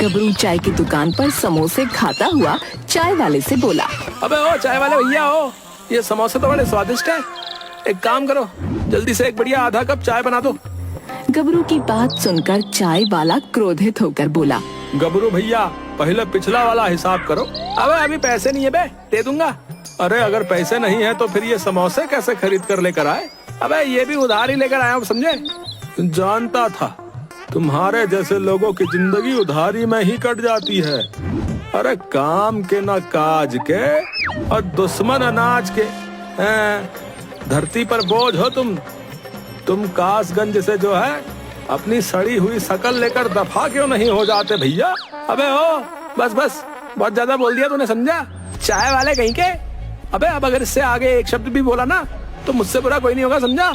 गबरू चाय की दुकान पर समोसे खाता हुआ चाय वाले से बोला। अबे ओ चाय वाले भैया हो, ये समोसे तो बड़े स्वादिष्ट हैं। एक काम करो, जल्दी से एक बढ़िया आधा कप चाय बना दो। गबरू की बात सुनकर चाय वाला क्रोधित होकर बोला। गबरू भैया, पहले पिछला वाला हिसाब करो। अबे अभी पैसे नहीं है बे, दे दूंगा। अरे अगर पैसे नहीं है तो फिर ये समोसे कैसे खरीद कर लेकर आए? अबे ये भी उधार ही लेकर आया हूँ, समझे? जानता था तुम्हारे जैसे लोगों की जिंदगी उधारी में ही कट जाती है। अरे काम के ना काज के और दुश्मन अनाज के। धरती पर बोझ हो तुम कासगंज से जो है अपनी सड़ी हुई शकल लेकर दफा क्यों नहीं हो जाते भैया? अबे ओ बस बहुत ज्यादा बोल दिया तूने, समझा? चाय वाले कहीं के। अबे अब अगर इससे आगे एक शब्द भी बोला ना तो मुझसे बुरा कोई नहीं होगा, समझा?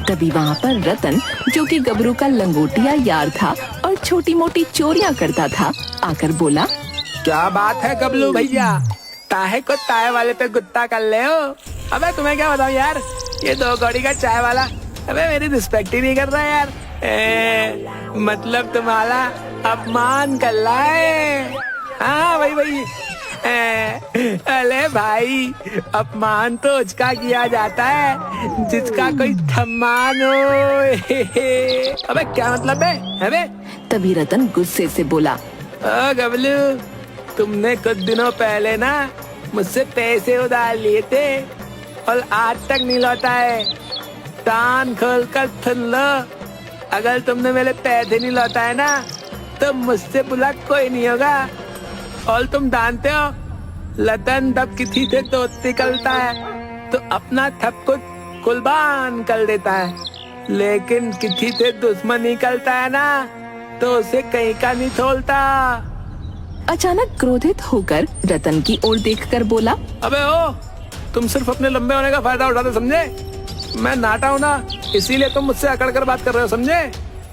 तभी वहाँ पर रतन, जो कि गबरू का लंगोटिया यार था और छोटी मोटी चोरियां करता था, आकर बोला। क्या बात है गबलू भैया, ताहे को चाय वाले पे गुत्ता कर ले हो? अबे तुम्हें क्या बताऊं यार, ये 2 कौड़ी का चाय वाला अबे मेरी रिस्पेक्ट ही नहीं कर रहा यार। मतलब तुम्हारा अपमान कर रहा है। हाँ वही। अरे भाई, अपमान तो उसका किया जाता है जिसका कोई सम्मान हो। अबे क्या मतलब है बे? तभी रतन गुस्से से बोला। गबलू, तुमने कुछ दिनों पहले ना मुझसे पैसे उधार लिए थे और आज तक नहीं लौटा है। कान खोल कर सुन लो, अगर तुमने मेरे पैसे नहीं लौटाए ना तो मुझसे बुरा कोई नहीं होगा। और तुम जानते हो, लतन जब किसी से दोस्ती करता है तो अपना सब कुछ कुर्बान कर देता है, लेकिन किसी से दुश्मनी करता है ना तो उसे कहीं का नहीं छोड़ता। अचानक क्रोधित होकर रतन की ओर देखकर बोला। अबे ओ, तुम सिर्फ अपने लंबे होने का फायदा उठाते, समझे? मैं नाटा हूँ ना, इसीलिए तुम मुझसे अकड़ कर बात कर रहे हो, समझे?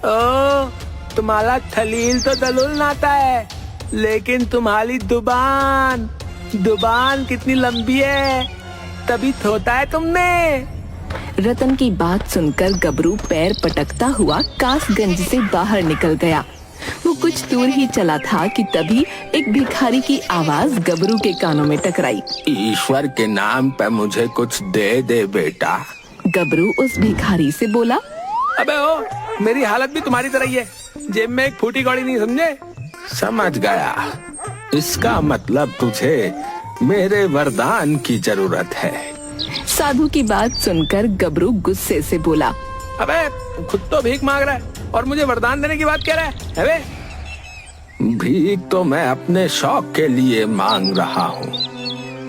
ओ, तुम्हारा खलील तो दलूल नाता है, लेकिन तुम्हारी दुबान कितनी लंबी है, तभी थोता है तुमने। रतन की बात सुनकर गबरू पैर पटकता हुआ कासगंज से बाहर निकल गया। वो कुछ दूर ही चला था कि तभी एक भिखारी की आवाज गबरू के कानों में टकराई। ईश्वर के नाम पे मुझे कुछ दे दे बेटा। गबरू उस भिखारी से बोला। अबे ओ, मेरी हालत भी तुम्हारी तरह ही है, जेब में एक फूटी कौड़ी नहीं, समझे? समझ गया, इसका मतलब तुझे मेरे वरदान की जरूरत है। साधु की बात सुनकर गबरू गुस्से से बोला। अबे खुद तो भीख मांग रहा है और मुझे वरदान देने की बात कह रहा है? अबे भीख तो मैं अपने शौक के लिए मांग रहा हूँ,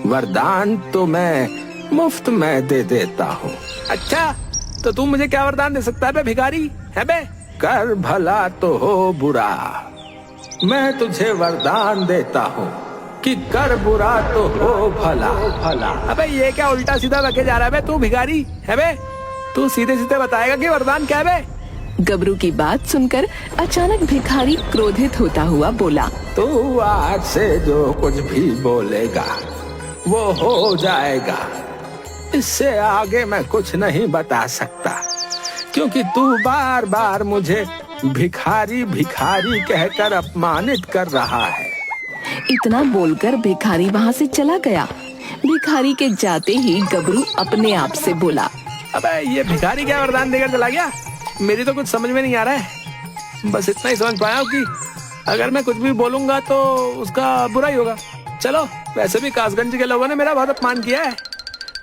वरदान तो मैं मुफ्त में दे देता हूँ। अच्छा, तो तू मुझे क्या वरदान दे सकता है बे भिखारी? है बे? कर भला तो हो बुरा, मैं तुझे वरदान देता हूँ कि कर बुरा तो हो भला। अबे ये क्या उल्टा सीधा बके जा रहा है बे तू भिखारी? है बे? तू सीधे सीधे बताएगा कि वरदान क्या है बे? गबरू की बात सुनकर अचानक भिखारी क्रोधित होता हुआ बोला। तू आज से जो कुछ भी बोलेगा वो हो जाएगा, इससे आगे मैं कुछ नहीं बता सकता, क्योंकि तू बार बार मुझे भिखारी कहकर अपमानित कर रहा है। इतना बोलकर भिखारी वहाँ से चला गया। भिखारी के जाते ही गबरू अपने आप से बोला। अबे ये भिखारी क्या वरदान देकर चला गया? मेरी तो कुछ समझ में नहीं आ रहा है। बस इतना ही समझ पाया हूँ कि अगर मैं कुछ भी बोलूंगा तो उसका बुरा ही होगा। चलो, वैसे भी कासगंज के लोगों ने मेरा बहुत अपमान किया है,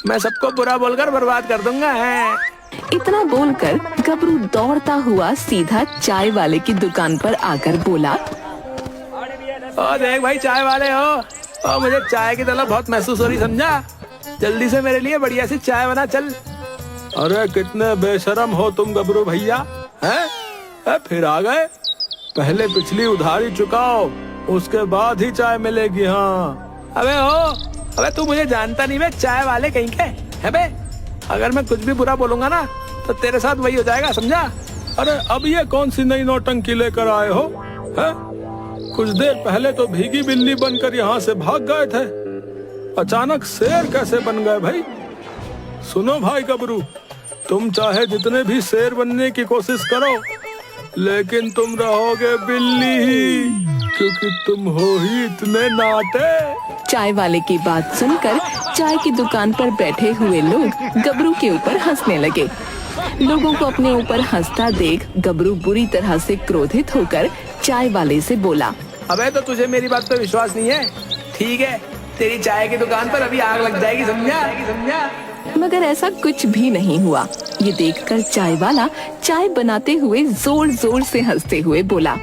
मैं सबको बुरा बोलकर बर्बाद कर दूंगा। है इतना बोलकर गबरू दौड़ता हुआ सीधा चाय वाले की दुकान पर आकर बोला। ओ देख भाई, चाय वाले हो, और मुझे चाय की तलब बहुत महसूस हो रही, समझा? जल्दी से मेरे लिए बढ़िया सी चाय बना, चल। अरे कितने बेशरम हो तुम गबरू भैया, हैं? फिर आ गए? पहले पिछली उधारी चुकाओ, उसके बाद ही चाय मिलेगी। हाँ अबे तू मुझे जानता नहीं बे, चाय वाले कहीं के? है बे? अगर मैं कुछ भी बुरा बोलूंगा ना तो तेरे साथ वही हो जाएगा, समझा? अरे अब ये कौन सी नई नौटंकी लेकर आए हो? है? कुछ देर पहले तो भीगी बिल्ली बनकर यहाँ से भाग गए थे, अचानक शेर कैसे बन गए भाई? सुनो भाई गबरू, तुम चाहे जितने भी शेर बनने की कोशिश करो, लेकिन तुम रहोगे बिल्ली ही, क्योंकि तुम हो ही इतने नाटे। चाय वाले की बात सुनकर चाय की दुकान पर बैठे हुए लोग गबरू के ऊपर हंसने लगे। लोगों को अपने ऊपर हंसता देख गबरू बुरी तरह से क्रोधित होकर चाय वाले से बोला, अबे तो तुझे मेरी बात पे विश्वास नहीं है? ठीक है, तेरी चाय की दुकान पर अभी आग लग जाएगी, समझा? मगर ऐसा कुछ भी नहीं हुआ। ये देखकर चाय वाला चाय बनाते हुए जोर जोर से हंसते हुए बोला,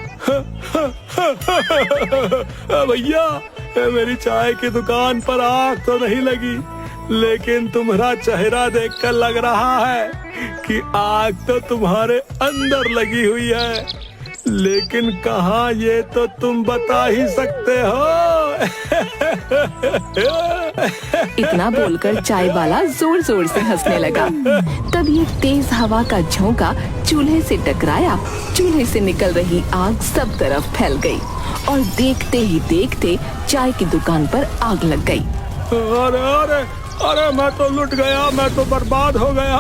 भैया, मेरी चाय की दुकान पर आग तो नहीं लगी, लेकिन तुम्हारा चेहरा देखकर लग रहा है कि आग तो तुम्हारे अंदर लगी हुई है, लेकिन कहाँ ये तो तुम बता ही सकते हो। इतना बोलकर चाय वाला जोर जोर से हंसने लगा। तभी एक तेज हवा का झोंका चूल्हे से टकराया। चूल्हे से निकल रही आग सब तरफ फैल गई और देखते ही देखते चाय की दुकान पर आग लग गई। अरे अरे अरे, मैं तो लुट गया, मैं तो बर्बाद हो गया।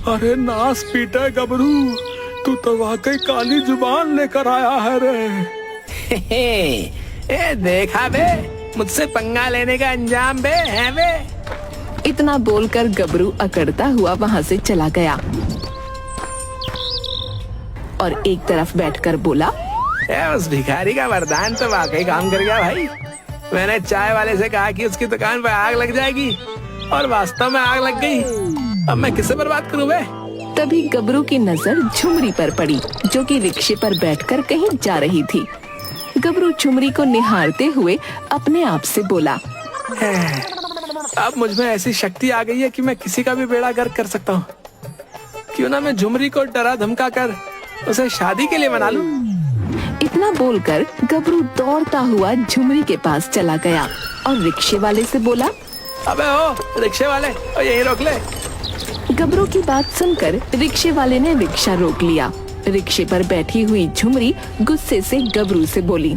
अरे नास पीटे गबरू, तू तो वाकई काली जुबान लेकर आया है रे। ए देखा बे, मुझसे पंगा लेने का अंजाम बे है बे। इतना बोलकर गबरू अकड़ता हुआ वहाँ से चला गया और एक तरफ बैठकर बोला, उस भिखारी का वरदान तो वाकई काम कर गया भाई। मैंने चाय वाले से कहा कि उसकी दुकान पर आग लग जाएगी और वास्तव में आग लग गई। अब मैं किससे बर्बाद करूं बे? तभी गबरू की नजर झुमरी पर पड़ी, जो कि रिक्शे पर बैठकर कहीं जा रही थी। गबरू झुमरी को निहारते हुए अपने आप से बोला, अब मुझ में ऐसी शक्ति आ गई है कि मैं किसी का भी बेड़ा गर्क कर सकता हूँ। क्यों ना मैं झुमरी को डरा धमका कर उसे शादी के लिए मना लूं। इतना बोलकर गबरू दौड़ता हुआ झुमरी के पास चला गया और रिक्शे वाले से बोला, अबे ओ रिक्शे वाले, यहीं रोक ले। गबरू की बात सुनकर रिक्शे वाले ने रिक्शा रोक लिया। रिक्शे पर बैठी हुई झुमरी गुस्से से गबरू से बोली,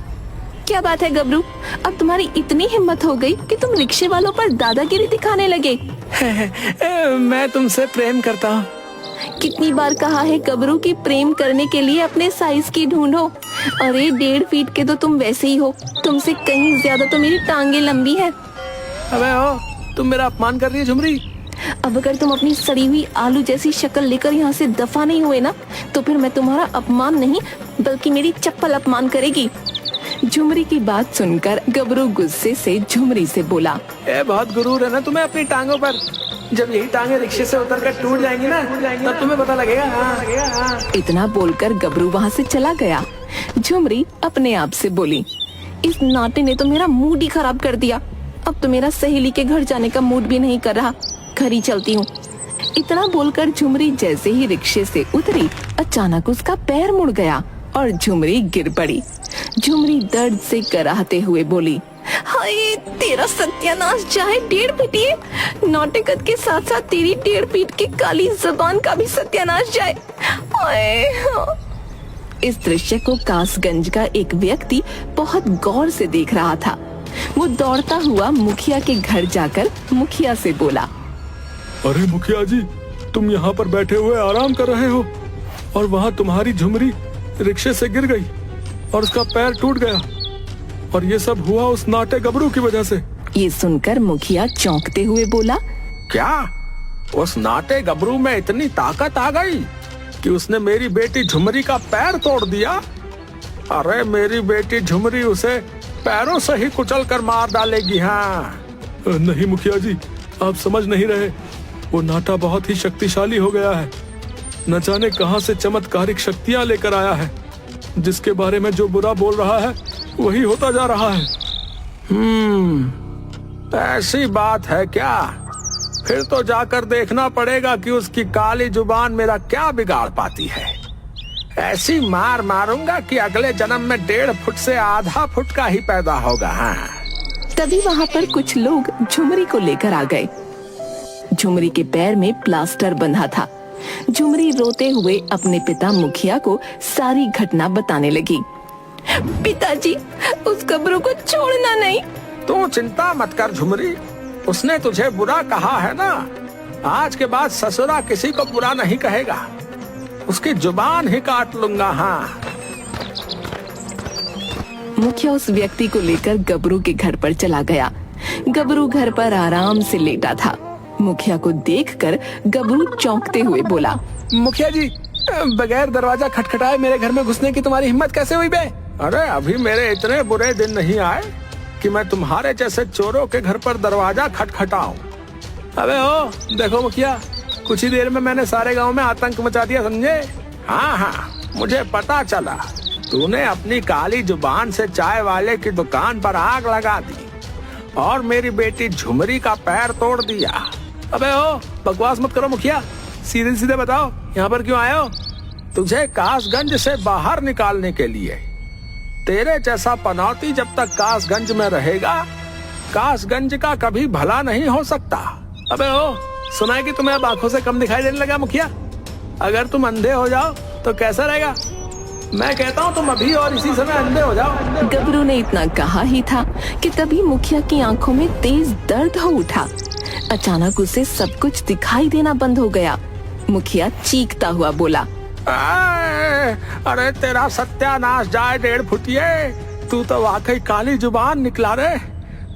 क्या बात है गबरू, अब तुम्हारी इतनी हिम्मत हो गई कि तुम रिक्शे वालों पर दादागिरी दिखाने लगे। मैं तुमसे प्रेम करता हूँ। कितनी बार कहा है गबरू की प्रेम करने के लिए अपने साइज की ढूंढो। अरे 1.5 फीट के तो तुम वैसे ही हो, तुमसे कहीं ज्यादा तो मेरी टांगे लंबी है। अबे ओ, तुम मेरा अपमान कर रही है झुमरी। अब अगर तुम अपनी सड़ी हुई आलू जैसी शक्ल लेकर यहाँ से दफा नहीं हुए ना, तो फिर मैं तुम्हारा अपमान नहीं बल्कि मेरी चप्पल अपमान करेगी। झुमरी की बात सुनकर गबरू गुस्से से झुमरी से बोला, बहुत गुरूर है ना तुम्हें अपनी टांगों पर। जब यही टांगे रिक्शे से उतरकर टूट जाएंगी ना, तब तुम्हें पता लगेगा। हाँ। इतना बोलकर गबरू वहाँ से चला गया। झुमरी अपने आप से बोली, इस नाटे ने तो मेरा मूड ही खराब कर दिया। अब तो मेरा सहेली के घर जाने का मूड भी नहीं कर रहा, घर ही चलती हूँ। इतना बोलकर झुमरी जैसे ही रिक्शे से उतरी, अचानक उसका पैर मुड़ गया और झुमरी गिर पड़ी। झुमरी दर्द से कराहते हुए बोली, हाय तेरा सत्यानाश चाहे 1.5 फीटिए, नाटकत के साथ साथ तेरी 1.5 फीट की काली जबान का भी सत्यानाश जाए। इस दृश्य को कासगंज का एक व्यक्ति बहुत गौर से देख रहा था। वो दौड़ता हुआ मुखिया के घर जाकर मुखिया से बोला, अरे मुखिया जी, तुम यहाँ पर बैठे हुए आराम कर रहे हो और वहाँ तुम्हारी झुमरी रिक्शे से गिर गई और उसका पैर टूट गया, और ये सब हुआ उस नाटे गबरू की वजह से। ये सुनकर मुखिया चौंकते हुए बोला, क्या उस नाटे गबरू में इतनी ताकत आ गई कि उसने मेरी बेटी झुमरी का पैर तोड़ दिया? अरे मेरी बेटी झुमरी उसे पैरों से ही कुचल कर मार डालेगी। हाँ नहीं मुखिया जी, आप समझ नहीं रहे। वो नाटा बहुत ही शक्तिशाली हो गया है, न जाने कहां से चमत्कारिक शक्तियां लेकर आया है। जिसके बारे में जो बुरा बोल रहा है वही होता जा रहा है। ऐसी बात है क्या? फिर तो जाकर देखना पड़ेगा कि उसकी काली जुबान मेरा क्या बिगाड़ पाती है। ऐसी मार मारूंगा कि अगले जन्म में 1.5 फुट से आधा फुट का ही पैदा होगा। हाँ। तभी वहाँ पर कुछ लोग झुमरी को लेकर आ गए। झुमरी के पैर में प्लास्टर बंधा था। झुमरी रोते हुए अपने पिता मुखिया को सारी घटना बताने लगी। पिताजी, उस गबरू को छोड़ना नहीं। तू चिंता मत कर झुमरी, उसने तुझे बुरा कहा है ना, आज के बाद ससुरा किसी को बुरा नहीं कहेगा। उसकी जुबान ही काट लूंगा। हाँ, मुखिया उस व्यक्ति को लेकर गबरू के घर पर चला गया। गबरू घर पर आराम से लेटा था। मुखिया को देखकर गबरू चौंकते हुए बोला, मुखिया जी, बगैर दरवाजा खटखटाए मेरे घर में घुसने की तुम्हारी हिम्मत कैसे हुई बे? अरे अभी मेरे इतने बुरे दिन नहीं आए कि मैं तुम्हारे जैसे चोरों के घर पर दरवाजा खटखटाऊं। अबे ओ देखो मुखिया, कुछ ही देर में मैंने सारे गांव में आतंक मचा दिया, समझे? हाँ हाँ, मुझे पता चला। तूने अपनी काली जुबान से चाय वाले की दुकान पर आग लगा दी और मेरी बेटी झुमरी का पैर तोड़ दिया। अबे ओ बकवास मत करो मुखिया, सीधे सीधे बताओ यहाँ पर क्यों आए हो? तुझे कासगंज से बाहर निकालने के लिए। तेरे जैसा पनौती जब तक कासगंज में रहेगा, कासगंज का कभी भला नहीं हो सकता। अबे ओ, सुना है कि तुम्हें अब आंखों से कम दिखाई देने लगा मुखिया? अगर तुम अंधे हो जाओ तो कैसा रहेगा? मैं कहता हूँ तुम अभी और इसी समय अंधे हो जाओ। गबरू ने इतना कहा ही था कि तभी मुखिया की आंखों में तेज दर्द हो उठा। अचानक उसे सब कुछ दिखाई देना बंद हो गया। मुखिया चीखता हुआ बोला, अरे तेरा सत्यानाश जाए 1.5 फुटिये, तू तो वाकई काली जुबान निकला रे।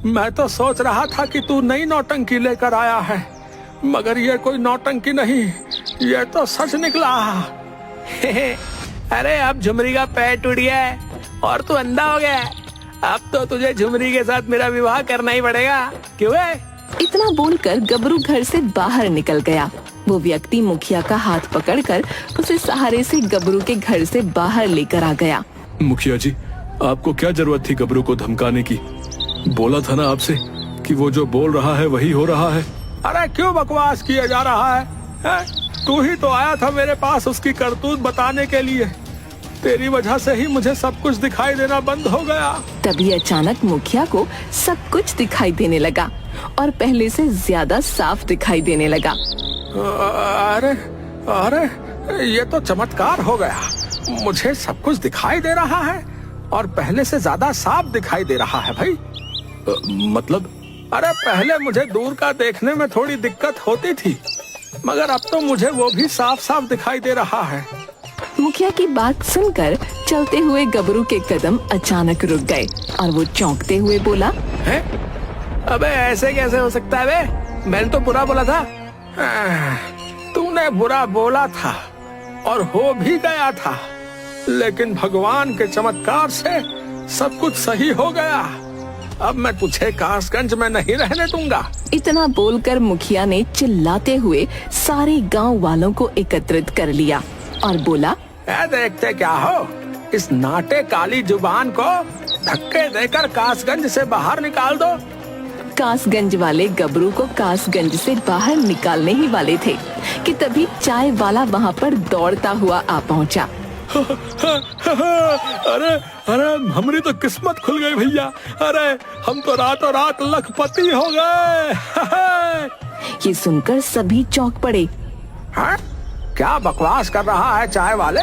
मैं तो सोच रहा था कि तू नई नौटंकी लेकर आया है, मगर ये कोई नौटंकी नहीं, ये तो सच निकला। अरे अब झुमरी का पैर टूट गया है और तू अंधा हो गया है। अब तो तुझे झुमरी के साथ मेरा विवाह करना ही पड़ेगा, क्यों है? इतना बोलकर गबरू घर से बाहर निकल गया। वो व्यक्ति मुखिया का हाथ पकड़कर उसे सहारे से गबरू के घर से बाहर लेकर आ गया। मुखिया जी, आपको क्या जरूरत थी गबरू को धमकाने की? बोला था ना आपसे कि वो जो बोल रहा है वही हो रहा है। अरे क्यों बकवास किया जा रहा है? तू ही तो आया था मेरे पास उसकी करतूत बताने के लिए। तेरी वजह से ही मुझे सब कुछ दिखाई देना बंद हो गया। तभी अचानक मुखिया को सब कुछ दिखाई देने लगा और पहले से ज्यादा साफ दिखाई देने लगा। अरे अरे ये तो चमत्कार हो गया। मुझे सब कुछ दिखाई दे रहा है और पहले से ज्यादा साफ दिखाई दे रहा है भाई। मतलब? अरे पहले मुझे दूर का देखने में थोड़ी दिक्कत होती थी, मगर अब तो मुझे वो भी साफ साफ दिखाई दे रहा है। मुखिया की बात सुनकर चलते हुए गबरू के कदम अचानक रुक गए और वो चौंकते हुए बोला, है? अबे ऐसे कैसे हो सकता है बे? मैंने तो बुरा बोला था। तूने बुरा बोला था और हो भी गया था, लेकिन भगवान के चमत्कार से सब कुछ सही हो गया। अब मैं तुझे कासगंज में नहीं रहने दूंगा। इतना बोलकर मुखिया ने चिल्लाते हुए सारे गांव वालों को एकत्रित कर लिया और बोला, देखते क्या हो, इस नाटे काली जुबान को धक्के देकर कासगंज से बाहर निकाल दो। कासगंज वाले गबरू को कासगंज से बाहर निकालने ही वाले थे कि तभी चाय वाला वहाँ पर दौड़ता हुआ आ पहुँचा। अरे अरे हमारी तो किस्मत खुल गई भैया। अरे हम तो रातों रात लखपति हो गए। ये सुनकर सभी चौंक पड़े। हाँ? क्या बकवास कर रहा है चाय वाले?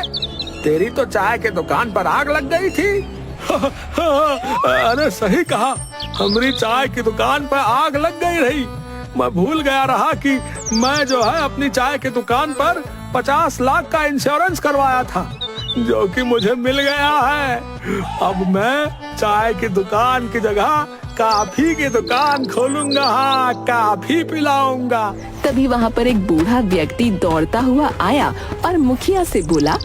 तेरी तो चाय के दुकान पर आग लग गई थी। अरे सही कहा, हमारी चाय की दुकान पर आग लग गई रही। मैं भूल गया रहा कि मैं जो है अपनी चाय की दुकान पर 50 लाख का इंश्योरेंस करवाया था, जो कि मुझे मिल गया है। अब मैं चाय की दुकान की जगह काफी की दुकान खोलूंगा। हाँ, काफी पिलाऊंगा। तभी वहाँ पर एक बूढ़ा व्यक्ति दौड़ता हुआ आया और मुखिया से बोला,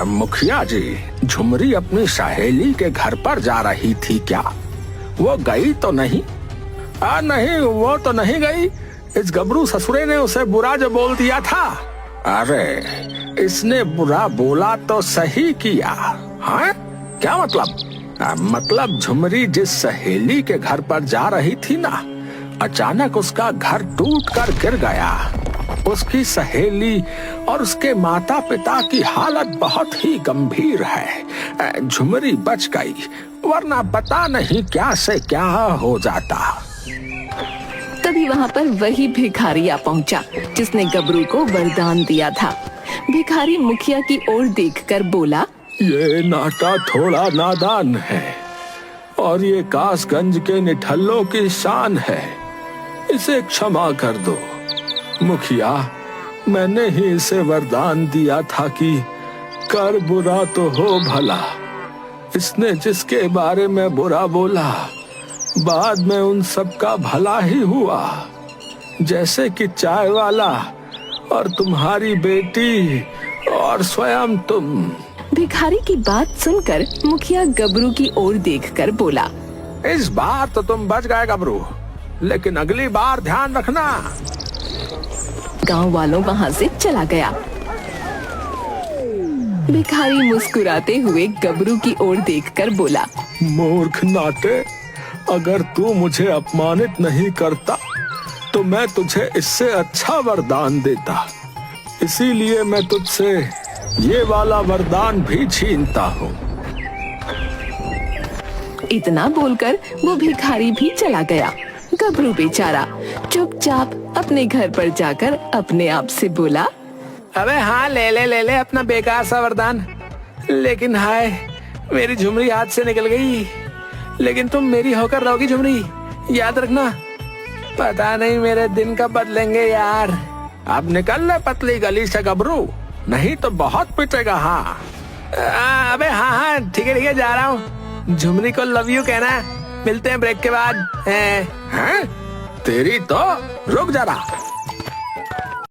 मुखिया जी, झुमरी अपनी सहेली के घर पर जा रही थी क्या? वो गई तो नहीं? नहीं, वो तो नहीं गई। इस गबरू ससुरे ने उसे बुरा जो बोल दिया था। अरे इसने बुरा बोला तो सही किया। हाँ, क्या मतलब? मतलब झुमरी जिस सहेली के घर पर जा रही थी ना, अचानक उसका घर टूट कर गिर गया। उसकी सहेली और उसके माता पिता की हालत बहुत ही गंभीर है। झुमरी बच गई, वरना पता नहीं क्या से क्या हो जाता। तभी वहाँ पर वही भिखारी आ पहुँचा जिसने गबरू को वरदान दिया था। भिखारी मुखिया की ओर देखकर बोला, ये नाटा थोड़ा नादान है और ये कासगंज के निठल्लों की शान है, इसे क्षमा कर दो। मुखिया, मैंने ही इसे वरदान दिया था कि कर बुरा तो हो भला। इसने जिसके बारे में बुरा बोला, बाद में उन सबका भला ही हुआ, जैसे कि चाय वाला और तुम्हारी बेटी और स्वयं तुम। भिखारी की बात सुनकर मुखिया गबरू की ओर देखकर बोला, इस बार तो तुम बच गए गबरू, लेकिन अगली बार ध्यान रखना। गांव वालों वहां से चला गया। भिखारी मुस्कुराते हुए गबरू की ओर देखकर बोला, मूर्ख नाटे, अगर तू मुझे अपमानित नहीं करता तो मैं तुझे इससे अच्छा वरदान देता। इसीलिए मैं तुझसे ये वाला वरदान भी छीनता हूँ। इतना बोलकर वो भिखारी भी चला गया। गबरू बेचारा चुपचाप अपने घर पर जाकर अपने आप से बोला, अबे हाँ, ले ले अपना बेकार सा वरदान। लेकिन हाय, मेरी झुमरी हाथ से निकल गई। लेकिन तुम मेरी होकर रहोगी झुमरी, याद रखना। पता नहीं मेरे दिन कब बदलेंगे यार। अब निकल ले पतली गली से गबरू, नहीं तो बहुत पिटेगा। हाँ अबे हाँ, ठीक है जा रहा हूँ। झुमरी को लव यू कहना। मिलते हैं ब्रेक के बाद। हैं? तेरी तो रुक जरा।